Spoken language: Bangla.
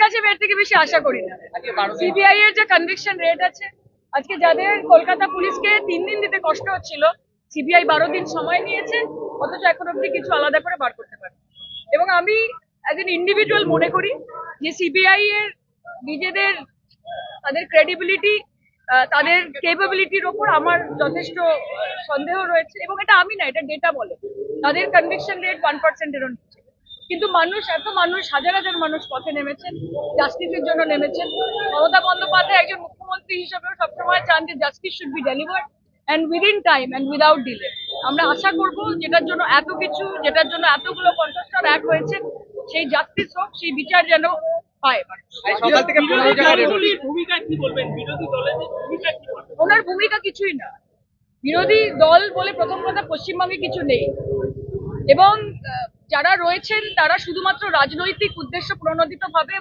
কাছে এর থেকে বেশি আশা করি না। সিবিআই এর যে কনভিকশন রেট আছে, আজকে যাদের কলকাতা পুলিশকে 3 দিন দিতে কষ্ট হচ্ছিল, সিবিআই 12 দিন সময় নিয়েছে, অথচ এখন অব্দি কিছু আলাদা করে বার করতে পারে। এবং আমি অ্যাজ এন ইন্ডিভিজুয়াল মনে করি যে সিবিআই এর নিজেদের তাদের ক্রেডিবিলিটি, তাদের কেপাবিলিটির ওপর আমার যথেষ্ট সন্দেহ রয়েছে। এবং এটা আমি না, এটা ডেটা বলে তাদের কনভিকশন রেট 1%-এরও নিচে। কিন্তু এত মানুষ, হাজার হাজার মানুষ পথে নেমেছেন, জাস্টিসের জন্য নেমেছেন। মমতা বন্দ্যোপাধ্যায় একজন মুখ্যমন্ত্রী হিসেবেও সবসময় চান যে justice should be delivered and within time and without delay. আমরা আশা করব যেটার জন্য এত কিছু, যেটার জন্য এতগুলো কন্টেস্টার এক হয়েছে, সেই জাস্টিস হোক, সেই বিচার যেন পায়। ওনার ভূমিকা কিছুই না। বিরোধী দল বলে প্রথম কথা পশ্চিমবঙ্গে কিছু নেই, এবং যারা রয়েছেন তারা শুধুমাত্র রাজনৈতিক উদ্দেশ্য প্রণোদিত ভাবে